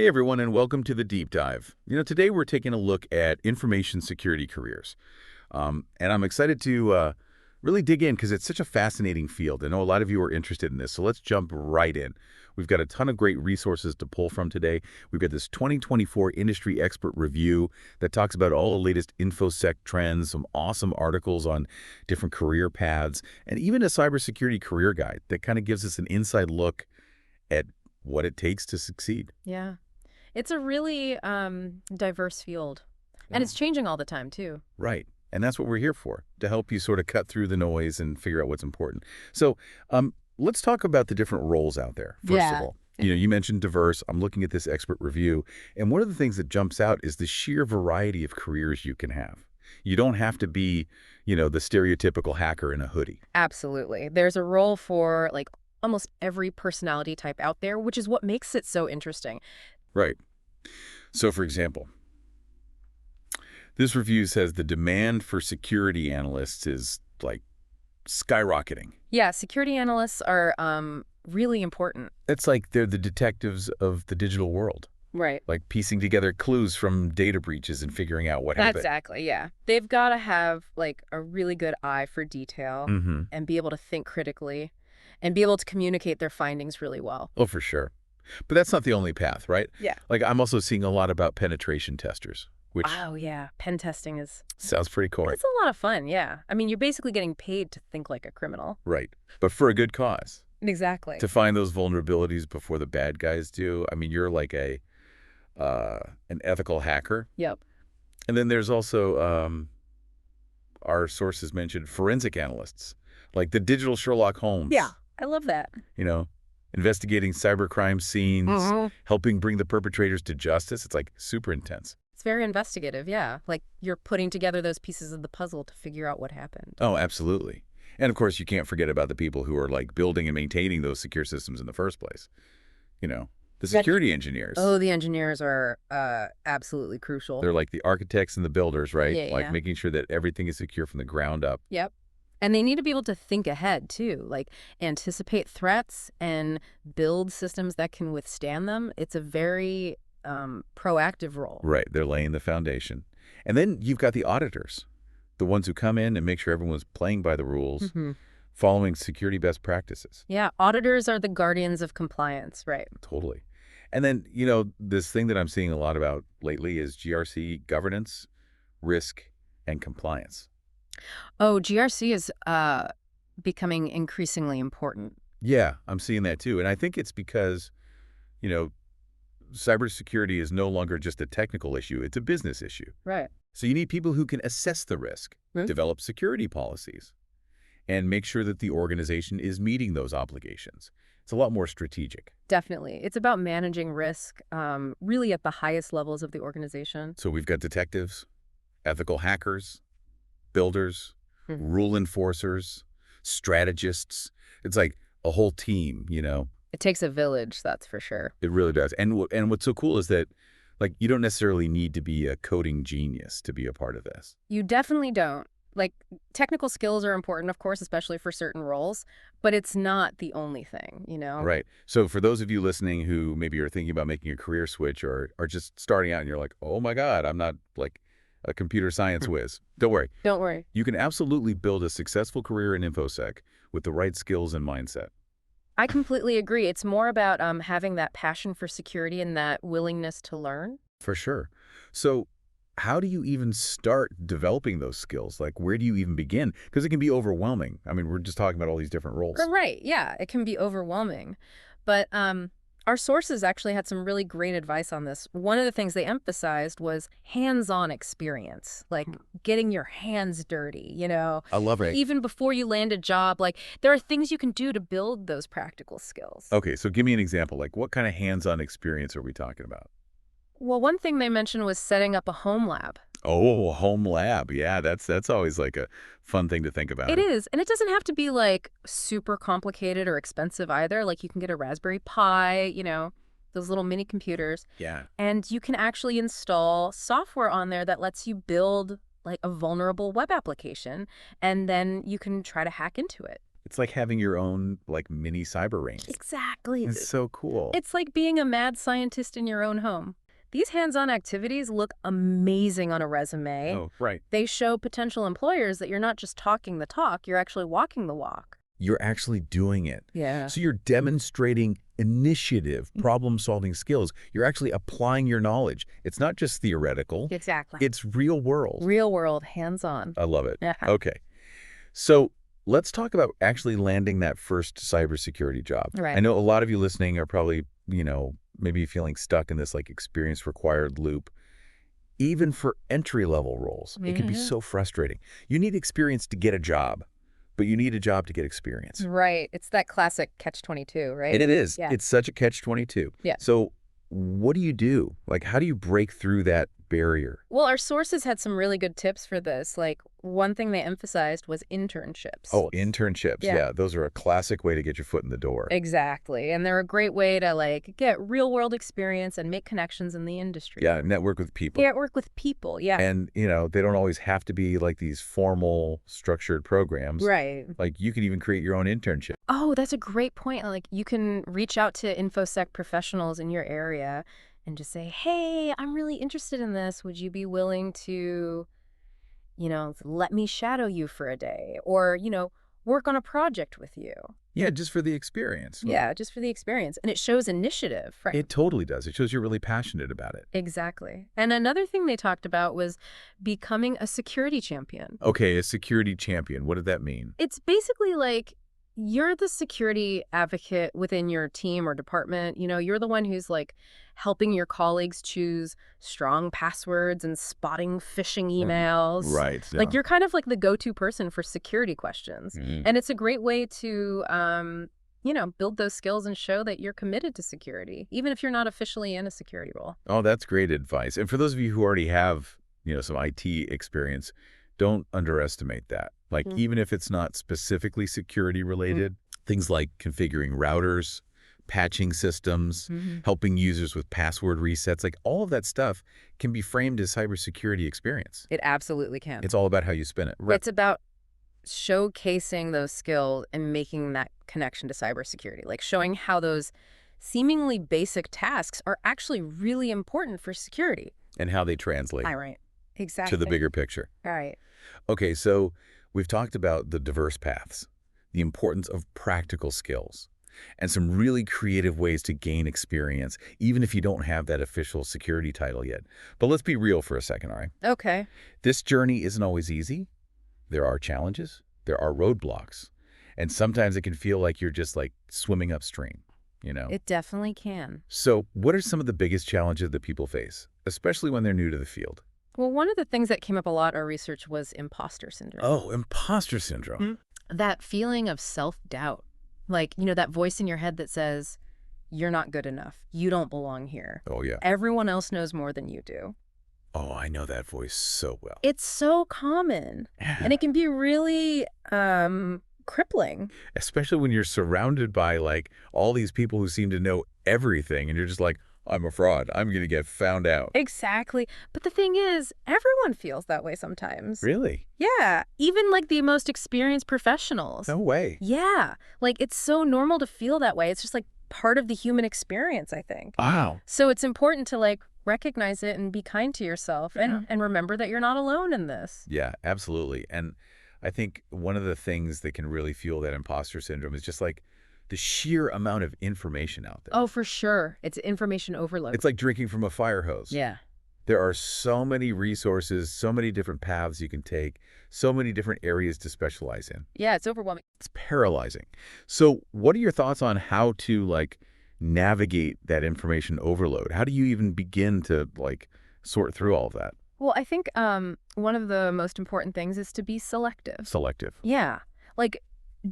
Hey everyone, and welcome to the Deep Dive. Today we're taking a look at information security careers. And I'm excited to really dig in because it's such a fascinating field. I know a lot of you are interested in this, so let's jump right in. We've got a ton of great resources to pull from today. We've got this 2024 industry expert review that talks about all the latest InfoSec trends, some awesome articles on different career paths, and even a cybersecurity career guide that kind of gives us an inside look at what it takes to succeed. Yeah. It's a really diverse field. And Yeah. it's changing all the time, too. Right. And that's what we're here for, to help you sort of cut through the noise and figure out what's important. So let's talk about the different roles out there, first of Yeah. all. You mentioned diverse. I'm looking at this expert review. And one of the things that jumps out is the sheer variety of careers you can have. You don't have to be, the stereotypical hacker in a hoodie. Absolutely. There's a role for, almost every personality type out there, which is what makes it so interesting. Right. So, for example, this review says the demand for security analysts is, skyrocketing. Yeah, security analysts are really important. It's like they're the detectives of the digital world, Right. like piecing together clues from data breaches and figuring out what happened. Exactly, yeah. They've got to have, a really good eye for detail Mm-hmm. and be able to think critically and be able to communicate their findings really well. Oh, for sure. But that's not the only path, right? Yeah. I'm also seeing a lot about penetration testers, which Oh, yeah. Pen testing is sounds pretty cool. It's a lot of fun, yeah. I mean, you're basically getting paid to think like a criminal. Right. But for a good cause. Exactly. To find those vulnerabilities before the bad guys do. I mean, you're like an ethical hacker. Yep. And then there's also our sources mentioned forensic analysts, like the digital Sherlock Holmes. Yeah, I love that. Investigating cybercrime scenes, helping bring the perpetrators to justice. It's super intense. It's very investigative, yeah. Like you're putting together those pieces of the puzzle to figure out what happened. Oh, absolutely. And of course, you can't forget about the people who are building and maintaining those secure systems in the first place. The security engineers. Oh, the engineers are absolutely crucial. They're like the architects and the builders, right? Yeah. Making sure that everything is secure from the ground up. Yep. And they need to be able to think ahead, too, anticipate threats and build systems that can withstand them. It's a very proactive role. Right. They're laying the foundation. And then you've got the auditors, the ones who come in and make sure everyone's playing by the rules, following security best practices. Yeah, auditors are the guardians of compliance, right? Totally. And then, this thing that I'm seeing a lot about lately is GRC governance, risk, and compliance. Oh, GRC is becoming increasingly important. Yeah, I'm seeing that too. And I think it's because, cybersecurity is no longer just a technical issue. It's a business issue. Right. So you need people who can assess the risk, develop security policies, and make sure that the organization is meeting those obligations. It's a lot more strategic. Definitely. It's about managing risk really at the highest levels of the organization. So we've got detectives, ethical hackers, builders, rule enforcers, strategists. It's like a whole team, It takes a village, that's for sure. It really does. And what's so cool is that, you don't necessarily need to be a coding genius to be a part of this. You definitely don't. Technical skills are important, of course, especially for certain roles, but it's not the only thing, Right. So for those of you listening who maybe are thinking about making a career switch or are just starting out and you're like, oh my God, I'm not a computer science whiz. Don't worry. Don't worry. You can absolutely build a successful career in InfoSec with the right skills and mindset. I completely agree. It's more about having that passion for security and that willingness to learn. For sure. So how do you even start developing those skills? Where do you even begin? Because it can be overwhelming. I mean, we're just talking about all these different roles. Right. Yeah, it can be overwhelming. But our sources actually had some really great advice on this. One of the things they emphasized was hands-on experience, getting your hands dirty, I love it. Even before you land a job, there are things you can do to build those practical skills. Okay, so give me an example. What kind of hands-on experience are we talking about? Well, one thing they mentioned was setting up a home lab. Oh, a home lab. Yeah, that's always a fun thing to think about. It is. And it doesn't have to be super complicated or expensive either. You can get a Raspberry Pi, those little mini computers. Yeah. And you can actually install software on there that lets you build a vulnerable web application, and then you can try to hack into it. It's like having your own, like, mini cyber range. Exactly. It's so cool. It's like being a mad scientist in your own home. These hands-on activities look amazing on a resume. Oh, right. They show potential employers that you're not just talking the talk, you're actually walking the walk. You're actually doing it. Yeah. So you're demonstrating initiative, problem-solving skills. You're actually applying your knowledge. It's not just theoretical. Exactly. It's real world. Real world, hands-on. I love it. Yeah. Okay. So let's talk about actually landing that first cybersecurity job. Right. I know a lot of you listening are probably, maybe feeling stuck in this like experience required loop. Even for entry-level roles, it can be so frustrating. You need experience to get a job, but you need a job to get experience. Right. It's that classic catch-22, right? And it is. Yeah. It's such a catch-22. Yeah. So what do you do? Like, how do you break through that barrier? Well, our sources had some really good tips for this. Like, one thing they emphasized was internships. Oh, internships. Yeah. Yeah, those are a classic way to get your foot in the door. Exactly. And they're a great way to, like, get real-world experience and make connections in the industry. Yeah, network with people. Yeah, work with people, yeah. And, they don't always have to be like these formal, structured programs. Right. Like, you can even create your own internship. Oh, that's a great point. Like, you can reach out to InfoSec professionals in your area and just say, hey, I'm really interested in this. Would you be willing to, let me shadow you for a day? Or, work on a project with you? Yeah, just for the experience. Yeah, just for the experience. And it shows initiative, right? It totally does. It shows you're really passionate about it. Exactly. And another thing they talked about was becoming a security champion. Okay, a security champion. What did that mean? It's basically like you're the security advocate within your team or department. You're the one who's like helping your colleagues choose strong passwords and spotting phishing emails. Right. Yeah. Like you're kind of like the go-to person for security questions. And it's a great way to, build those skills and show that you're committed to security, even if you're not officially in a security role. Oh, that's great advice. And for those of you who already have, some IT experience, don't underestimate that. Like, even if it's not specifically security related, things like configuring routers, patching systems, helping users with password resets, like all of that stuff can be framed as cybersecurity experience. It absolutely can. It's all about how you spin it. It's about showcasing those skills and making that connection to cybersecurity, like showing how those seemingly basic tasks are actually really important for security. And how they translate Right. Exactly. to the bigger picture. All right. Okay, so we've talked about the diverse paths, the importance of practical skills, and some really creative ways to gain experience, even if you don't have that official security title yet. But let's be real for a second, all right? Okay. This journey isn't always easy. There are challenges, there are roadblocks, and sometimes it can feel like you're just like swimming upstream, It definitely can. So what are some of the biggest challenges that people face, especially when they're new to the field? Well, one of the things that came up a lot in our research was imposter syndrome. Oh, imposter syndrome. That feeling of self-doubt. Like, that voice in your head that says, you're not good enough. You don't belong here. Oh, yeah. Everyone else knows more than you do. Oh, I know that voice so well. It's so common. And it can be really crippling. Especially when you're surrounded by, like, all these people who seem to know everything, and you're just like, I'm a fraud. I'm going to get found out. Exactly. But the thing is, everyone feels that way sometimes. Really? Yeah. Even like the most experienced professionals. No way. Yeah. Like it's so normal to feel that way. It's just like part of the human experience, I think. Wow. So it's important to like recognize it and be kind to yourself and remember that you're not alone in this. Yeah, absolutely. And I think one of the things that can really fuel that imposter syndrome is just like the sheer amount of information out there. Oh, for sure. It's information overload. It's like drinking from a fire hose. Yeah. There are so many resources, so many different paths you can take, so many different areas to specialize in. Yeah, it's overwhelming. It's paralyzing. So what are your thoughts on how to like navigate that information overload? How do you even begin to like sort through all of that? Well, I think one of the most important things is to be selective. Selective. Yeah. Like,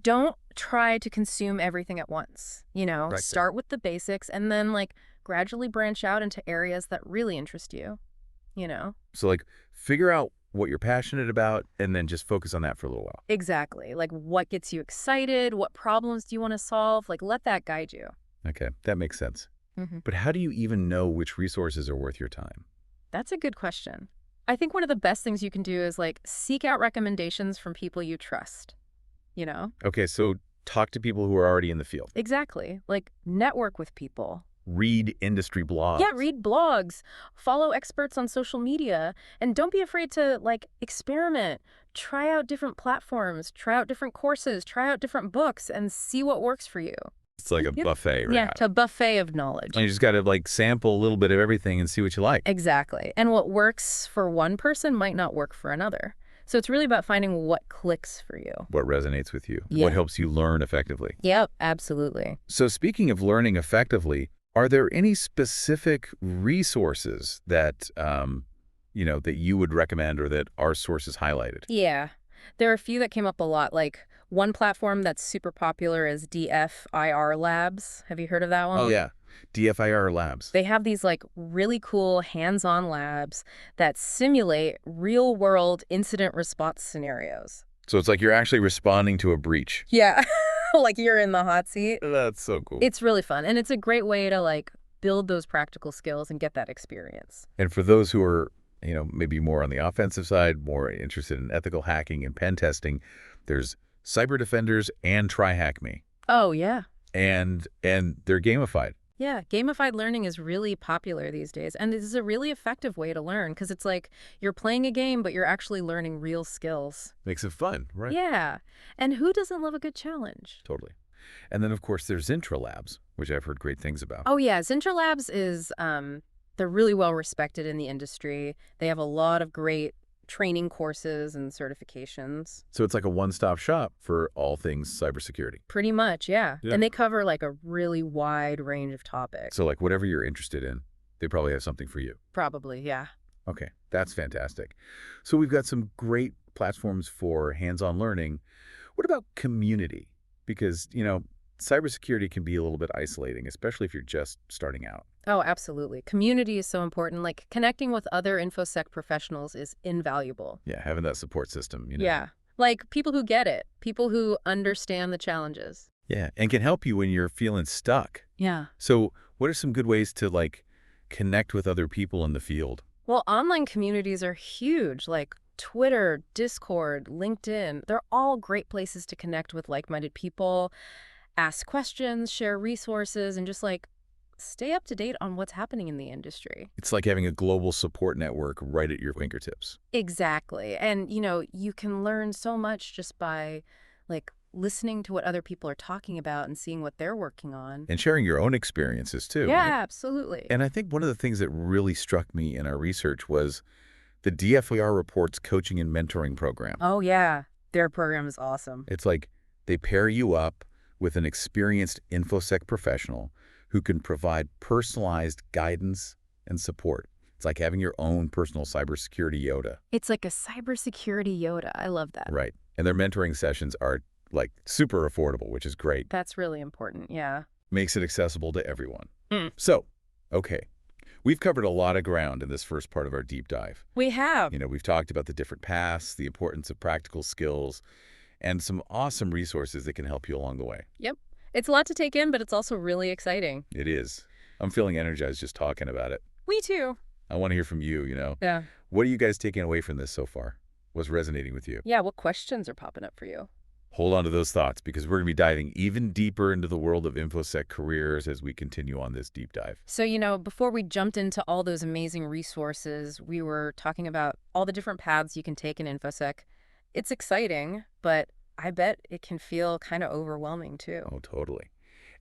don't try to consume everything at once. Right. Start with the basics and then like gradually branch out into areas that really interest you, So like figure out what you're passionate about and then just focus on that for a little while. Exactly. Like what gets you excited? What problems do you want to solve? Like let that guide you. Okay, that makes sense. But how do you even know which resources are worth your time? That's a good question. I think one of the best things you can do is like seek out recommendations from people you trust. you know? Okay, so talk to people who are already in the field. Exactly. Like, network with people. Read industry blogs. Yeah, read blogs, follow experts on social media, and don't be afraid to, like, experiment. Try out different platforms, try out different courses, try out different books, and see what works for you. It's like a Yep. buffet, right? Yeah, to buffet of knowledge. And you just got to like sample a little bit of everything and see what you like. Exactly. And what works for one person might not work for another. So it's really about finding what clicks for you. What resonates with you? Yeah. What helps you learn effectively? Yep, absolutely. So speaking of learning effectively, are there any specific resources that, that you would recommend or that our sources highlighted? Yeah. There are a few that came up a lot. Like, one platform that's super popular is DFIR Labs. Have you heard of that one? Oh, yeah. DFIR Labs. They have these, like, really cool hands-on labs that simulate real-world incident response scenarios. So it's like you're actually responding to a breach. Yeah. Like you're in the hot seat. That's so cool. It's really fun. And it's a great way to, like, build those practical skills and get that experience. And for those who are, maybe more on the offensive side, more interested in ethical hacking and pen testing, there's Cyber Defenders and TryHackMe. Oh, yeah. And they're gamified. Yeah, gamified learning is really popular these days, and this is a really effective way to learn because it's like you're playing a game, but you're actually learning real skills. Makes it fun, right? Yeah, and who doesn't love a good challenge? Totally. And then, of course, there's Zintra Labs, which I've heard great things about. Oh, yeah, Zintra Labs is, they're really well respected in the industry. They have a lot of great training courses and certifications. So it's like a one-stop shop for all things cybersecurity. Pretty much, yeah. Yeah. And they cover like a really wide range of topics. So like whatever you're interested in, they probably have something for you. Probably, yeah. Okay, that's fantastic. So we've got some great platforms for hands-on learning. What about community? Because, cybersecurity can be a little bit isolating, especially if you're just starting out. Oh, absolutely. Community is so important. Like, connecting with other InfoSec professionals is invaluable. Yeah, having that support system, Yeah. Like, people who get it. People who understand the challenges. Yeah, and can help you when you're feeling stuck. Yeah. So what are some good ways to, like, connect with other people in the field? Well, online communities are huge. Like, Twitter, Discord, LinkedIn. They're all great places to connect with like-minded people, ask questions, share resources, and just, like, stay up to date on what's happening in the industry. It's like having a global support network right at your fingertips. Exactly. And, you can learn so much just by, like, listening to what other people are talking about and seeing what they're working on. And sharing your own experiences, too. Yeah, Right? absolutely. And I think one of the things that really struck me in our research was the DFIR Reports coaching and mentoring program. Oh, yeah. Their program is awesome. It's like they pair you up with an experienced InfoSec professional who can provide personalized guidance and support. It's like having your own personal cybersecurity Yoda. It's like a cybersecurity Yoda. I love that. Right. And their mentoring sessions are like super affordable, which is great. That's really important. Yeah. Makes it accessible to everyone. Mm. So, okay. We've covered a lot of ground in this first part of our deep dive. We have. We've talked about the different paths, the importance of practical skills, and some awesome resources that can help you along the way. Yep. It's a lot to take in, but it's also really exciting. It is. I'm feeling energized just talking about it. Me too. I want to hear from you, Yeah. What are you guys taking away from this so far? What's resonating with you? Yeah, what questions are popping up for you? Hold on to those thoughts because we're going to be diving even deeper into the world of InfoSec careers as we continue on this deep dive. So, before we jumped into all those amazing resources, we were talking about all the different paths you can take in InfoSec. It's exciting, but I bet it can feel kind of overwhelming too. Oh, totally.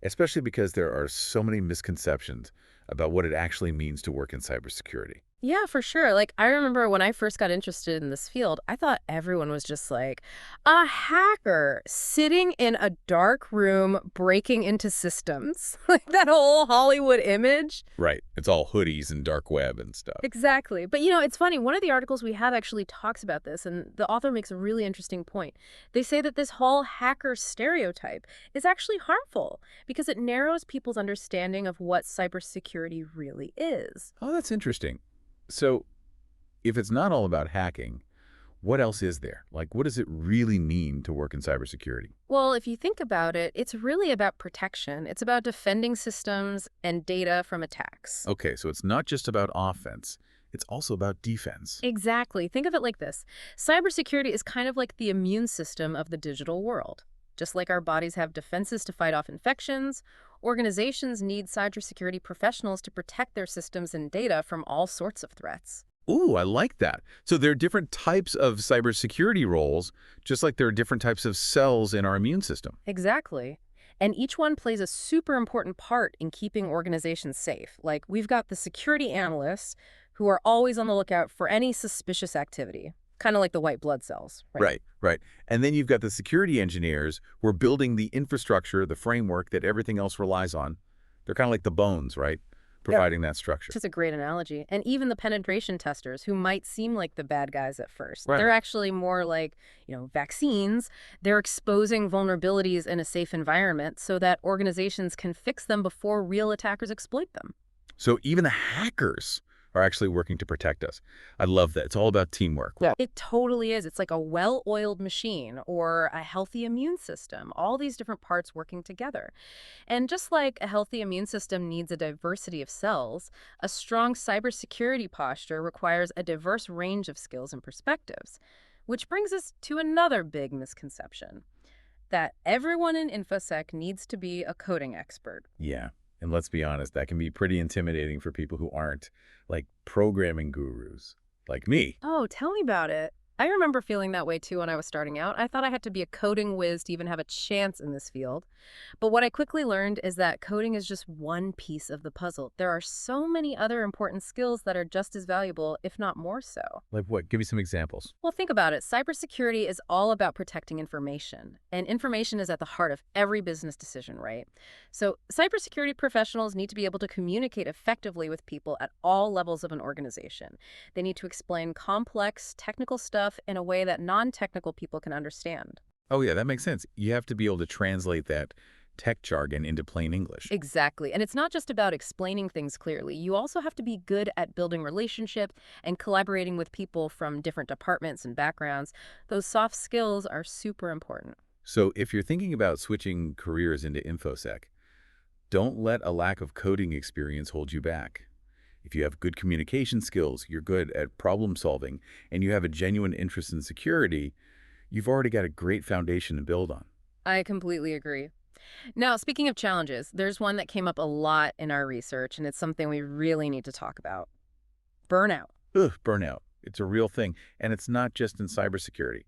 Especially because there are so many misconceptions about what it actually means to work in cybersecurity. Yeah, for sure. Like, I remember when I first got interested in this field, I thought everyone was just like a hacker sitting in a dark room breaking into systems. Like that whole Hollywood image. Right. It's all hoodies and dark web and stuff. Exactly. But, it's funny. One of the articles we have actually talks about this, and the author makes a really interesting point. They say that this whole hacker stereotype is actually harmful because it narrows people's understanding of what cybersecurity really is. Oh, that's interesting. So if it's not all about hacking, what else is there? Like, what does it really mean to work in cybersecurity? Well, if you think about it, it's really about protection. It's about defending systems and data from attacks. Okay, so it's not just about offense. it's also about defense. Exactly. Think of it like this. Cybersecurity is kind of like the immune system of the digital world. Just like our bodies have defenses to fight off infections, organizations need cybersecurity professionals to protect their systems and data from all sorts of threats. Ooh, I like that. So there are different types of cybersecurity roles, just like there are different types of cells in our immune system. Exactly. And each one plays a super important part in keeping organizations safe. Like, we've got the security analysts who are always on the lookout for any suspicious activity, kind of like the white blood cells, right? Right, right. And then you've got the security engineers who are building the infrastructure, the framework that everything else relies on. They're kind of like the bones, right? Yep. Providing that structure. Which is a great analogy. And even the penetration testers, who might seem like the bad guys at first, Right. they're actually more like, vaccines. They're exposing vulnerabilities in a safe environment so that organizations can fix them before real attackers exploit them. So even the hackers are actually working to protect us. I love that. It's all about teamwork. Yeah. It totally is. It's like a well-oiled machine or a healthy immune system, all these different parts working together. And just like a healthy immune system needs a diversity of cells, a strong cybersecurity posture requires a diverse range of skills and perspectives. Which brings us to another big misconception, that everyone in InfoSec needs to be a coding expert. Yeah. And let's be honest, that can be pretty intimidating for people who aren't like programming gurus like me. Oh, tell me about it. I remember feeling that way too when I was starting out. I thought I had to be a coding whiz to even have a chance in this field. But what I quickly learned is that coding is just one piece of the puzzle. There are so many other important skills that are just as valuable, if not more so. Like what? Give me some examples. Well, think about it. Cybersecurity is all about protecting information, and information is at the heart of every business decision, right? So, cybersecurity professionals need to be able to communicate effectively with people at all levels of an organization. They need to explain complex technical stuff in a way that non-technical people can understand. Oh, yeah, that makes sense. You have to be able to translate that tech jargon into plain English. Exactly. And it's not just about explaining things clearly. You also have to be good at building relationships and collaborating with people from different departments and backgrounds. Those soft skills are super important. So if you're thinking about switching careers into InfoSec, don't let a lack of coding experience hold you back. If you have good communication skills, you're good at problem solving, and you have a genuine interest in security, you've already got a great foundation to build on. I completely agree. Now, speaking of challenges, there's one that came up a lot in our research, and it's something we really need to talk about. Burnout. Ugh, burnout. It's a real thing, and it's not just in cybersecurity.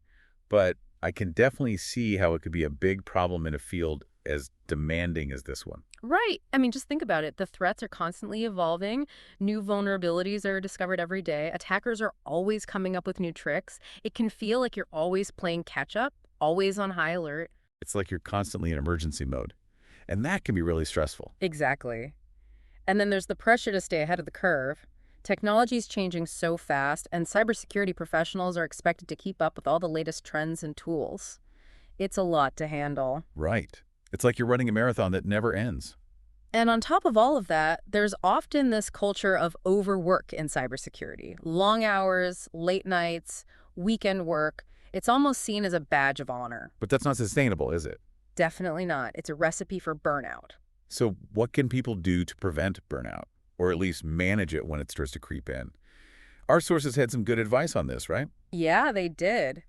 But I can definitely see how it could be a big problem in a field as demanding as this one. Right. I mean, just think about it. The threats are constantly evolving. New vulnerabilities are discovered every day. Attackers are always coming up with new tricks. It can feel like you're always playing catch up, always on high alert. It's like you're constantly in emergency mode, and that can be really stressful. Exactly. And then there's the pressure to stay ahead of the curve. Technology is changing so fast, and cybersecurity professionals are expected to keep up with all the latest trends and tools. It's a lot to handle. Right. It's like you're running a marathon that never ends. And on top of all of that, there's often this culture of overwork in cybersecurity. Long hours, late nights, weekend work. It's almost seen as a badge of honor. But that's not sustainable, is it? Definitely not. It's a recipe for burnout. So what can people do to prevent burnout, or at least manage it when it starts to creep in? Our sources had some good advice on this, right? Yeah, they did.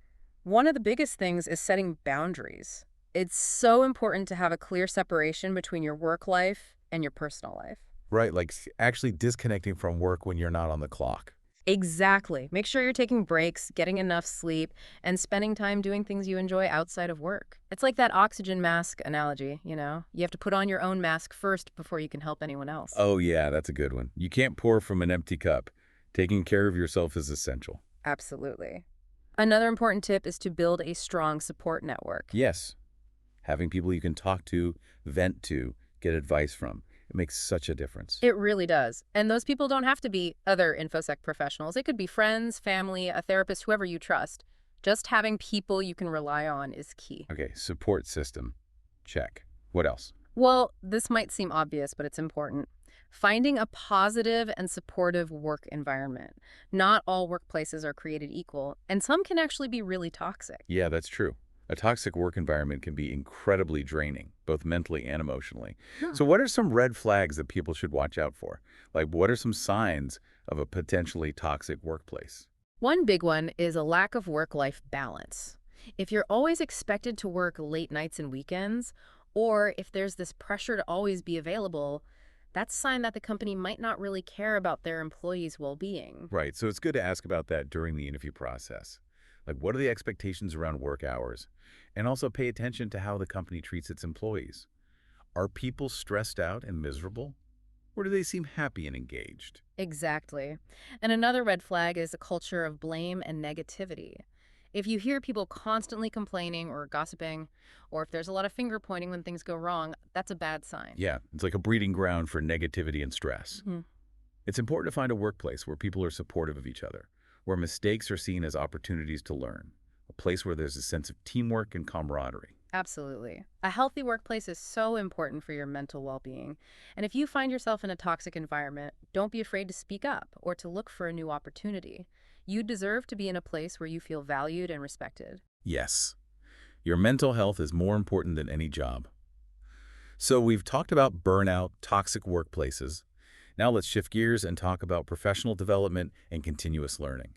One of the biggest things is setting boundaries. It's so important to have a clear separation between your work life and your personal life. Right, like actually disconnecting from work when you're not on the clock. Exactly. Make sure you're taking breaks, getting enough sleep, and spending time doing things you enjoy outside of work. It's like that oxygen mask analogy, you know? You have to put on your own mask first before you can help anyone else. Oh yeah, that's a good one. You can't pour from an empty cup. Taking care of yourself is essential. Absolutely. Another important tip is to build a strong support network. Yes, having people you can talk to, vent to, get advice from. It makes such a difference. It really does. And those people don't have to be other InfoSec professionals. It could be friends, family, a therapist, whoever you trust. Just having people you can rely on is key. Okay, support system. Check. What else? Well, this might seem obvious, but it's important. Finding a positive and supportive work environment. Not all workplaces are created equal, and some can actually be really toxic. Yeah, that's true. A toxic work environment can be incredibly draining, both mentally and emotionally. Huh. So what are some red flags that people should watch out for? Like, what are some signs of a potentially toxic workplace? One big one is a lack of work-life balance. If you're always expected to work late nights and weekends, or if there's this pressure to always be available, that's a sign that the company might not really care about their employees' well-being. Right, so it's good to ask about that during the interview process. Like, what are the expectations around work hours? And also pay attention to how the company treats its employees. Are people stressed out and miserable? Or do they seem happy and engaged? Exactly. And another red flag is a culture of blame and negativity. If you hear people constantly complaining or gossiping, or if there's a lot of finger pointing when things go wrong, that's a bad sign. Yeah, it's like a breeding ground for negativity and stress. Mhm. It's important to find a workplace where people are supportive of each other, where mistakes are seen as opportunities to learn, a place where there's a sense of teamwork and camaraderie. Absolutely. A healthy workplace is so important for your mental well-being. And if you find yourself in a toxic environment, don't be afraid to speak up or to look for a new opportunity. You deserve to be in a place where you feel valued and respected. Yes, your mental health is more important than any job. So we've talked about burnout, toxic workplaces. Now let's shift gears and talk about professional development and continuous learning.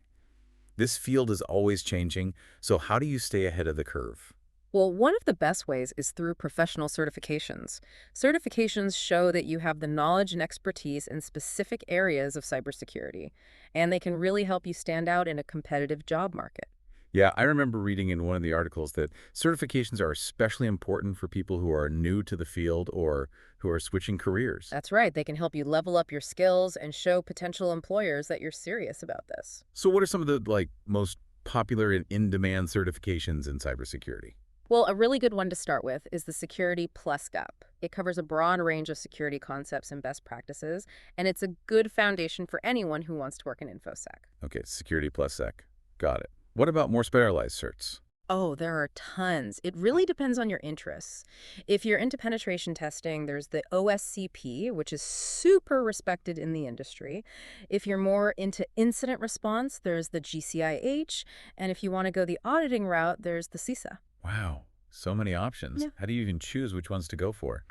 This field is always changing, so how do you stay ahead of the curve? Well, one of the best ways is through professional certifications. Certifications show that you have the knowledge and expertise in specific areas of cybersecurity, and they can really help you stand out in a competitive job market. Yeah, I remember reading in one of the articles that certifications are especially important for people who are new to the field or who are switching careers. That's right, they can help you level up your skills and show potential employers that you're serious about this. So what are some of the most popular and in-demand certifications in cybersecurity? Well, a really good one to start with is the Security Plus Gap. It covers a broad range of security concepts and best practices, and it's a good foundation for anyone who wants to work in InfoSec. Okay, Security Plus Sec. Got it. What about more specialized certs? Oh, there are tons. It really depends on your interests. If you're into penetration testing, there's the OSCP, which is super respected in the industry. If you're more into incident response, there's the GCIH. And if you want to go the auditing route, there's the CISA. Wow, so many options. Yeah. How do you even choose which ones to go for?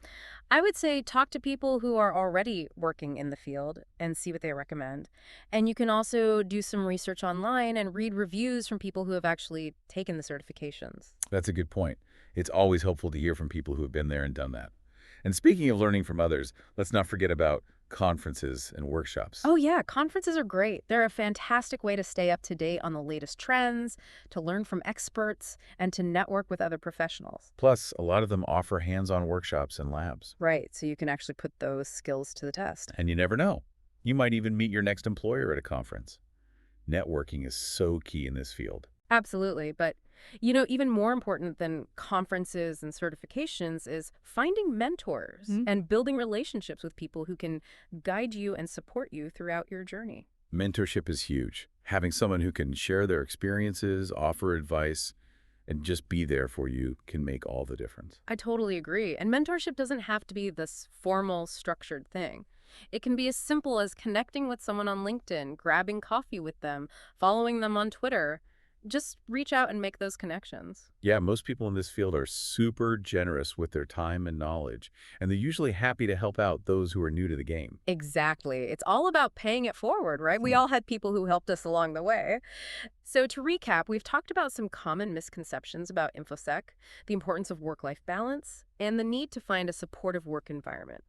I would say talk to people who are already working in the field and see what they recommend. And you can also do some research online and read reviews from people who have actually taken the certifications. That's a good point. It's always helpful to hear from people who have been there and done that. And speaking of learning from others, let's not forget about conferences and workshops. Oh yeah, conferences are great. They're a fantastic way to stay up to date on the latest trends, to learn from experts, and to network with other professionals. Plus, a lot of them offer hands-on workshops and labs. Right, so you can actually put those skills to the test. And you never know. You might even meet your next employer at a conference. Networking is so key in this field. Absolutely, but even more important than conferences and certifications is finding mentors and building relationships with people who can guide you and support you throughout your journey. Mentorship is huge. Having someone who can share their experiences, offer advice, and just be there for you can make all the difference. I totally agree. And mentorship doesn't have to be this formal, structured thing. It can be as simple as connecting with someone on LinkedIn, grabbing coffee with them, following them on Twitter. Just reach out and make those connections. Yeah, most people in this field are super generous with their time and knowledge, and they're usually happy to help out those who are new to the game. Exactly. It's all about paying it forward, right? We all had people who helped us along the way. So to recap, we've talked about some common misconceptions about InfoSec, the importance of work-life balance, and the need to find a supportive work environment.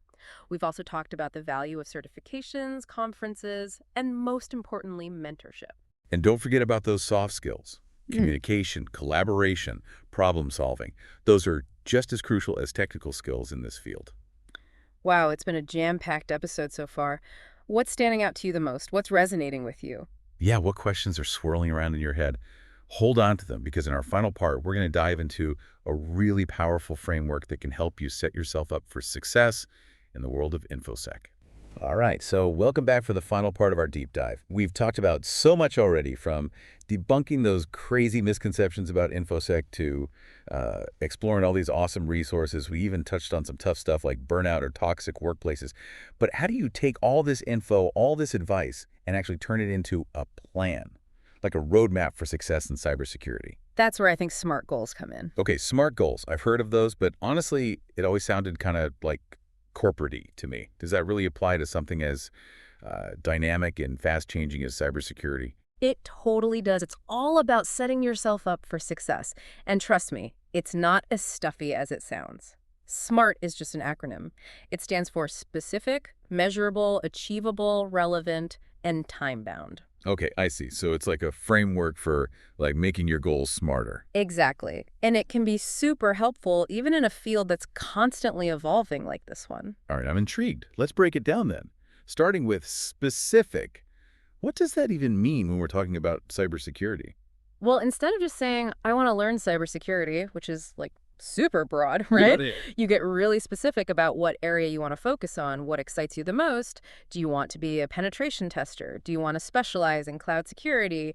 We've also talked about the value of certifications, conferences, and most importantly, mentorship. And don't forget about those soft skills. Communication, collaboration, problem solving. Those are just as crucial as technical skills in this field. Wow, it's been a jam-packed episode so far. What's standing out to you the most? What's resonating with you? Yeah, what questions are swirling around in your head? Hold on to them because in our final part, we're going to dive into a really powerful framework that can help you set yourself up for success in the world of InfoSec. All right, so welcome back for the final part of our deep dive. We've talked about so much already, from debunking those crazy misconceptions about InfoSec to exploring all these awesome resources. We even touched on some tough stuff like burnout or toxic workplaces. But how do you take all this info, all this advice, and actually turn it into a plan, like a roadmap for success in cybersecurity? That's where I think SMART goals come in. Okay, SMART goals. I've heard of those, but honestly, it always sounded kind of like corporate-y to me. Does that really apply to something as dynamic and fast-changing as cybersecurity. It totally does. It's all about setting yourself up for success. And trust me, it's not as stuffy as it sounds. SMART is just an acronym. It stands for specific, measurable, achievable, relevant, and time-bound. Okay, I see. So it's like a framework for like making your goals smarter. Exactly. And it can be super helpful even in a field that's constantly evolving like this one. All right, I'm intrigued. Let's break it down then. Starting with specific. What does that even mean when we're talking about cybersecurity? Well, instead of just saying, I want to learn cybersecurity, which is like super broad, Yeah, right? it is. You get really specific about what area you want to focus on, what excites you the most. Do you want to be a penetration tester? Do you want to specialize in cloud security?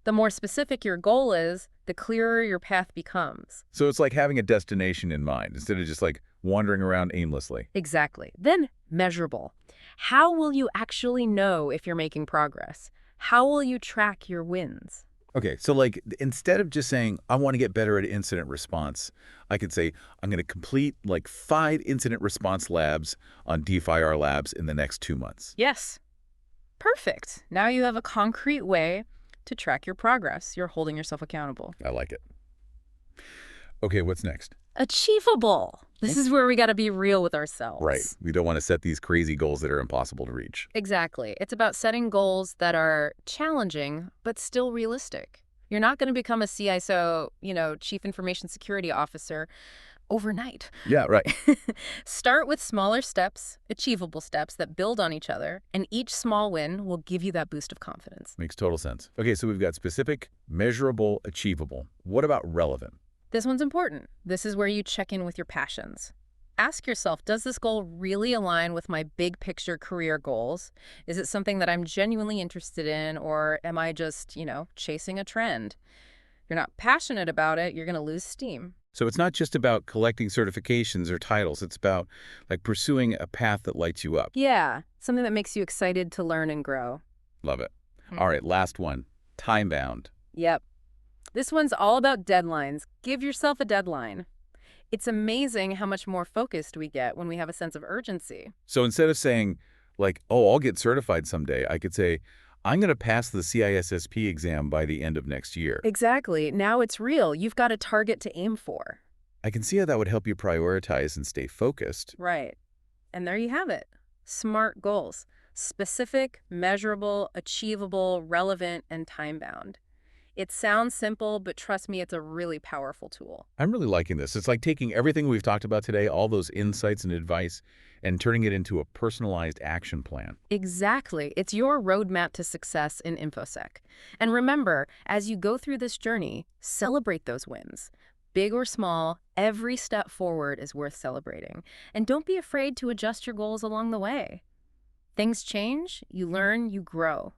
The more specific your goal is, the clearer your path becomes. So it's like having a destination in mind instead of just like wandering around aimlessly. Exactly. Then measurable. How will you actually know if you're making progress? How will you track your wins? Okay, so like instead of just saying, I want to get better at incident response, I could say, I'm going to complete like 5 incident response labs on DFIR labs in the next 2 months. Yes. Perfect. Now you have a concrete way to track your progress. You're holding yourself accountable. I like it. Okay, what's next? Achievable. This is where we got to be real with ourselves. Right. We don't want to set these crazy goals that are impossible to reach. Exactly. It's about setting goals that are challenging, but still realistic. You're not going to become a CISO, Chief Information Security Officer, overnight. Yeah, right. Start with smaller steps, achievable steps that build on each other, and each small win will give you that boost of confidence. Makes total sense. Okay, so we've got specific, measurable, achievable. What about relevant? This one's important. This is where you check in with your passions. Ask yourself, does this goal really align with my big picture career goals? Is it something that I'm genuinely interested in, or am I just, chasing a trend? If you're not passionate about it, you're going to lose steam. So it's not just about collecting certifications or titles. It's about like pursuing a path that lights you up. Yeah, something that makes you excited to learn and grow. Love it. All right, last one. Time bound. Yep. This one's all about deadlines. Give yourself a deadline. It's amazing how much more focused we get when we have a sense of urgency. So instead of saying like, oh, I'll get certified someday, I could say, I'm going to pass the CISSP exam by the end of next year. Exactly. Now it's real. You've got a target to aim for. I can see how that would help you prioritize and stay focused. Right. And there you have it. SMART goals. Specific, measurable, achievable, relevant, and time-bound. It sounds simple, but trust me, it's a really powerful tool. I'm really liking this. It's like taking everything we've talked about today, all those insights and advice, and turning it into a personalized action plan. Exactly. It's your roadmap to success in InfoSec. And remember, as you go through this journey, celebrate those wins. Big or small, every step forward is worth celebrating. And don't be afraid to adjust your goals along the way. Things change, you learn, you grow.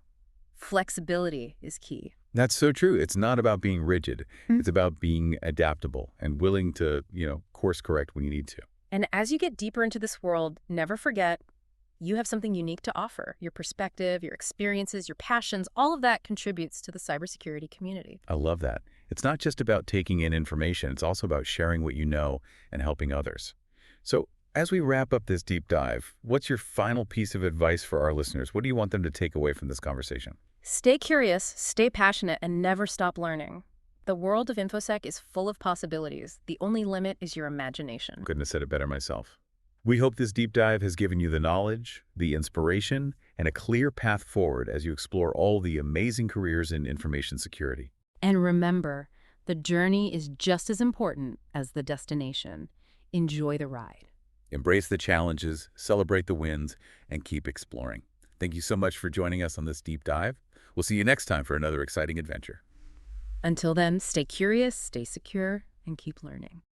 Flexibility is key. That's so true. It's not about being rigid. It's about being adaptable and willing to, course correct when you need to. And as you get deeper into this world, never forget, you have something unique to offer. Your perspective, your experiences, your passions, all of that contributes to the cybersecurity community. I love that. It's not just about taking in information. It's also about sharing what you know and helping others. So as we wrap up this deep dive, what's your final piece of advice for our listeners? What do you want them to take away from this conversation? Stay curious, stay passionate, and never stop learning. The world of InfoSec is full of possibilities. The only limit is your imagination. Couldn't have said it better myself. We hope this deep dive has given you the knowledge, the inspiration, and a clear path forward as you explore all the amazing careers in information security. And remember, the journey is just as important as the destination. Enjoy the ride. Embrace the challenges, celebrate the wins, and keep exploring. Thank you so much for joining us on this deep dive. We'll see you next time for another exciting adventure. Until then, stay curious, stay secure, and keep learning.